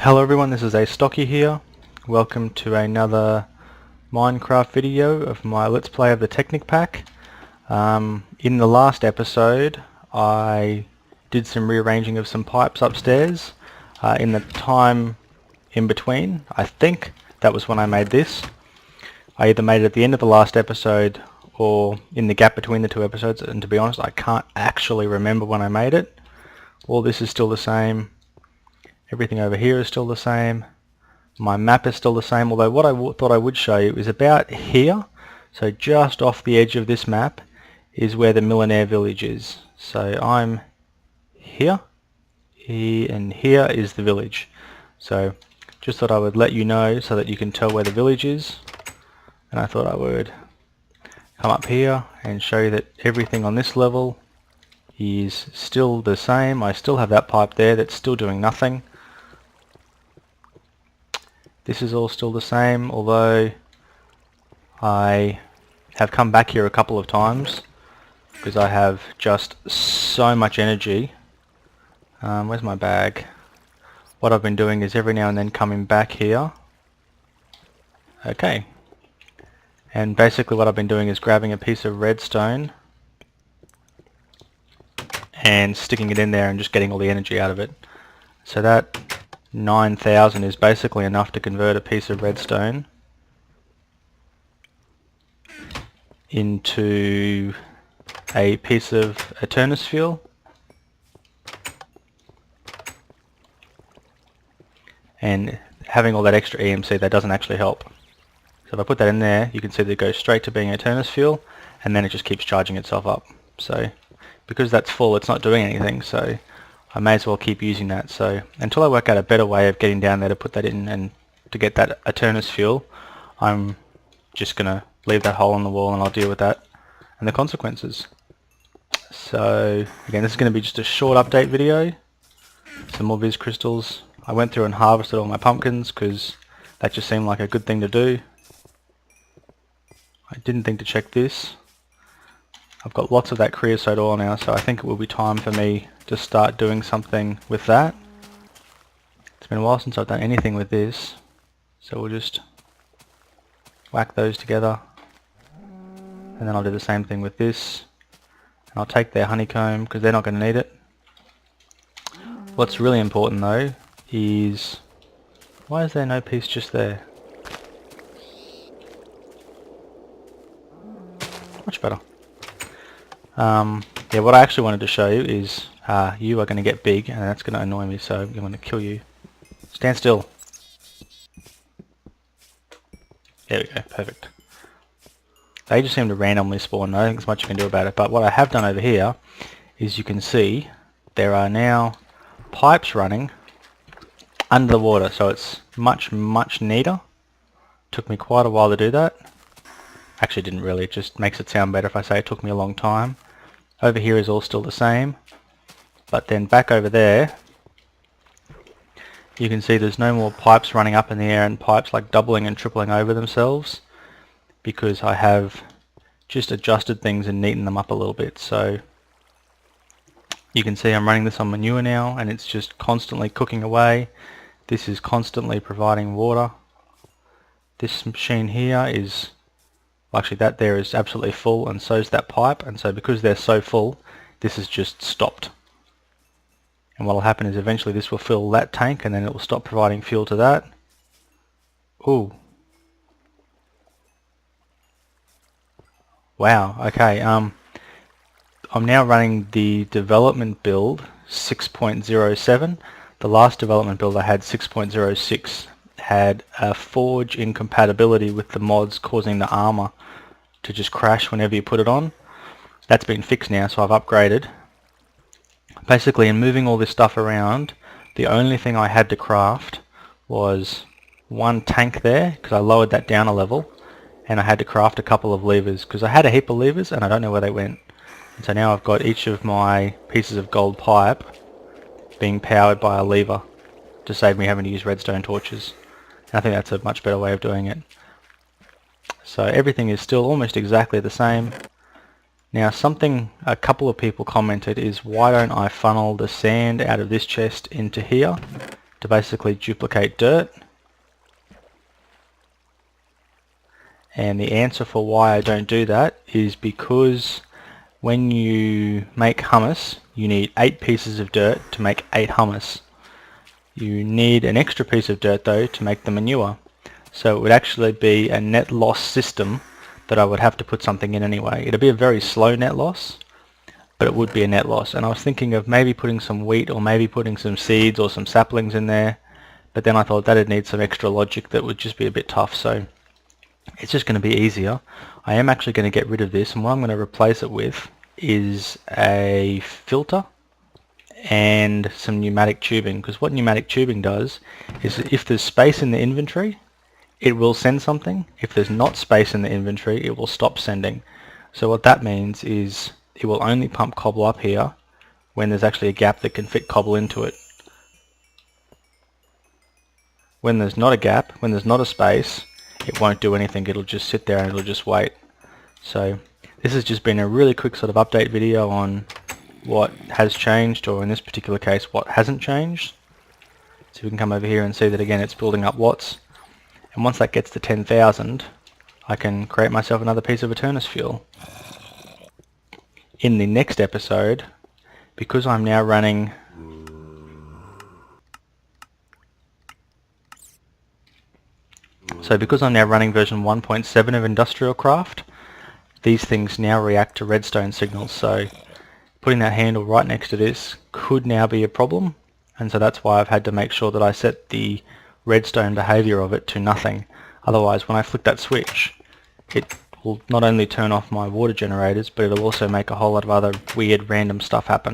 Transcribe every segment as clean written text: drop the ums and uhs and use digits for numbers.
Hello everyone, this is Astocky here. Welcome to another Minecraft video of my Let's Play of the Technic pack. In the last episode I did some rearranging of some pipes upstairs. In the time in between, I think that was when I made this. I either made it at the end of the last episode or in the gap between the two episodes, and to be honest I can't actually remember when I made it. All this is still the same. Everything over here is still the same. My map is still the same, although what I thought I would show you is about here. So just off the edge of this map is where the Millionaire Village is. So I'm here, and here is the village. So just thought I would let you know so that you can tell where the village is. And I thought I would come up here and show you that everything on this level is still the same. I still have that pipe there that's still doing nothing. This is all still the same, although I have come back here a couple of times because I have just so much energy. Where's my bag? What I've been doing is every now and then coming back here. Okay. And basically what I've been doing is grabbing a piece of redstone and sticking it in there and just getting all the energy out of it. So that 9,000 is basically enough to convert a piece of redstone into a piece of Eternus fuel. And having all that extra EMC, that doesn't actually help. So if I put that in there, you can see that it goes straight to being Eternus fuel, and then it just keeps charging itself up. So because that's full, it's not doing anything, so I may as well keep using that. So until I work out a better way of getting down there to put that in and to get that Eternus fuel, I'm just gonna leave that hole in the wall and I'll deal with that and the consequences. So again, this is going to be just a short update video. Some more Viz crystals. I went through and harvested all my pumpkins because that just seemed like a good thing to do. I didn't think to check this. I've got lots of that creosote oil now, so I think it will be time for me to start doing something with that. It's been a while since I've done anything with this, so we'll just whack those together, and then I'll do the same thing with this. And I'll take their honeycomb because they're not going to need it. What's really important though is, why is there no piece just there? Much better. Yeah, what I actually wanted to show you is you are going to get big, and that's going to annoy me, so I'm going to kill you. Stand still. There we go, perfect. They just seem to randomly spawn. I don't think there's much you can do about it, but what I have done over here is you can see there are now pipes running under the water, so it's much neater. Took me quite a while to do that. Actually didn't really, it just makes it sound better if I say it took me a long time. Over here is all still the same, but then back over there you can see there's no more pipes running up in the air and pipes like doubling and tripling over themselves, because I have just adjusted things and neatened them up a little bit. So you can see I'm running this on manure now and it's just constantly cooking away. This is constantly providing water. This machine here is, well, actually that there is absolutely full, and so is that pipe, and so because they're so full, this is just stopped. And what will happen is eventually this will fill that tank and then it will stop providing fuel to that. Ooh. Wow, okay, I'm now running the development build 6.07. The last development build I had 6.06 had a forge incompatibility with the mods, causing the armor to just crash whenever you put it on. That's been fixed now, so I've upgraded. Basically, in moving all this stuff around, the only thing I had to craft was one tank there, because I lowered that down a level, and I had to craft a couple of levers, because I had a heap of levers and I don't know where they went. And so now I've got each of my pieces of gold pipe being powered by a lever to save me having to use redstone torches. And I think that's a much better way of doing it. So everything is still almost exactly the same. Now something a couple of people commented is, why don't I funnel the sand out of this chest into here to basically duplicate dirt. And the answer for why I don't do that is because when you make hummus, you need 8 pieces of dirt to make 8 hummus. You need an extra piece of dirt though to make the manure. So it would actually be a net loss system that I would have to put something in anyway. It'd be a very slow net loss, but it would be a net loss. And I was thinking of maybe putting some wheat or maybe putting some seeds or some saplings in there, but then I thought that'd need some extra logic that would just be a bit tough, so it's just going to be easier. I am actually going to get rid of this, and what I'm going to replace it with is a filter and some pneumatic tubing, because what pneumatic tubing does is if there's space in the inventory, it will send something. If there's not space in the inventory, it will stop sending. So what that means is it will only pump cobble up here when there's actually a gap that can fit cobble into it. When there's not a gap, when there's not a space, it won't do anything. It'll just sit there and it'll just wait. So this has just been a really quick sort of update video on what has changed, or in this particular case what hasn't changed. So we can come over here and see that again it's building up watts, and once that gets to 10,000 I can create myself another piece of Eternus fuel. In the next episode, because I'm now running version 1.7 of Industrial Craft, these things now react to redstone signals, so putting that handle right next to this could now be a problem, and so that's why I've had to make sure that I set the redstone behavior of it to nothing. Otherwise, when I flick that switch, it will not only turn off my water generators, but it'll also make a whole lot of other weird random stuff happen.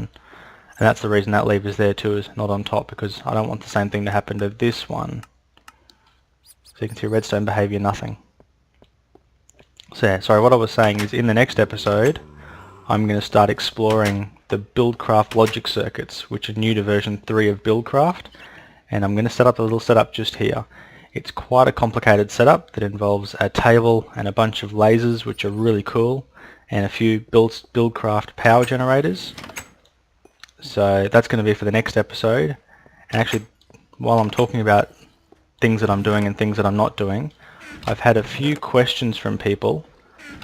And that's the reason that lever's there too, is not on top, because I don't want the same thing to happen to this one. So you can see redstone behavior, nothing. So yeah, sorry, what I was saying is in the next episode I'm going to start exploring the Buildcraft logic circuits, which are new to version 3 of Buildcraft, and I'm going to set up a little setup just here. It's quite a complicated setup that involves a table and a bunch of lasers, which are really cool, and a few Buildcraft power generators. So that's going to be for the next episode. And actually, while I'm talking about things that I'm doing and things that I'm not doing, I've had a few questions from people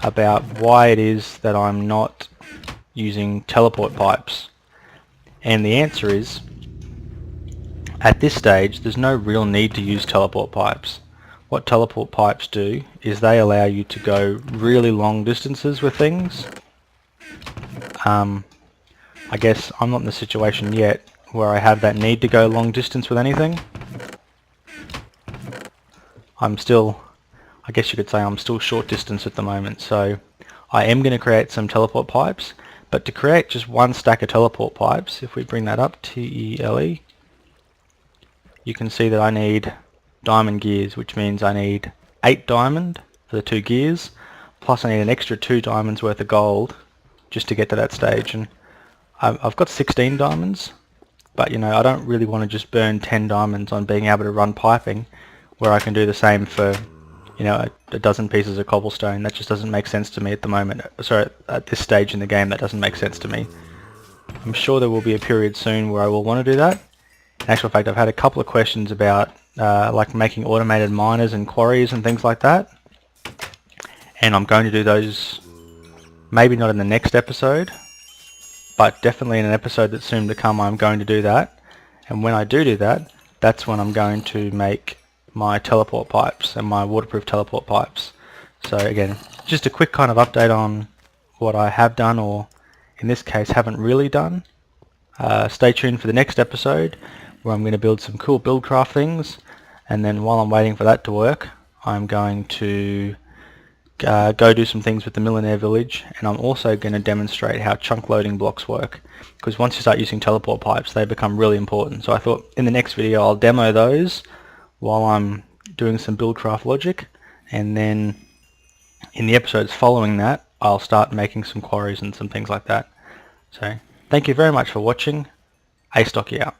about why it is that I'm not using teleport pipes, and the answer is at this stage there's no real need to use teleport pipes. What teleport pipes do is they allow you to go really long distances with things. I guess I'm not in the situation yet where I have that need to go long distance with anything. I'm still, I guess you could say I'm still short distance at the moment, so I am going to create some teleport pipes. But to create just one stack of teleport pipes, if we bring that up, TELE, you can see that I need diamond gears, which means I need 8 diamond for the 2 gears, plus I need an extra 2 diamonds worth of gold just to get to that stage. And I've got 16 diamonds, but you know, I don't really want to just burn 10 diamonds on being able to run piping, where I can do the same for, you know, a dozen pieces of cobblestone. That just doesn't make sense to me at the moment. Sorry, at this stage in the game, that doesn't make sense to me. I'm sure there will be a period soon where I will want to do that. In actual fact, I've had a couple of questions about like making automated miners and quarries and things like that, and I'm going to do those maybe not in the next episode, but definitely in an episode that's soon to come. I'm going to do that, and when I do that, that's when I'm going to make my teleport pipes and my waterproof teleport pipes. So again, just a quick kind of update on what I have done, or in this case haven't really done. Stay tuned for the next episode where I'm going to build some cool Buildcraft things, and then while I'm waiting for that to work, I'm going to go do some things with the Millionaire Village, and I'm also going to demonstrate how chunk loading blocks work, because once you start using teleport pipes they become really important. So I thought in the next video I'll demo those while I'm doing some Buildcraft logic, and then in the episodes following that I'll start making some quarries and some things like that. So thank you very much for watching. Astocky out.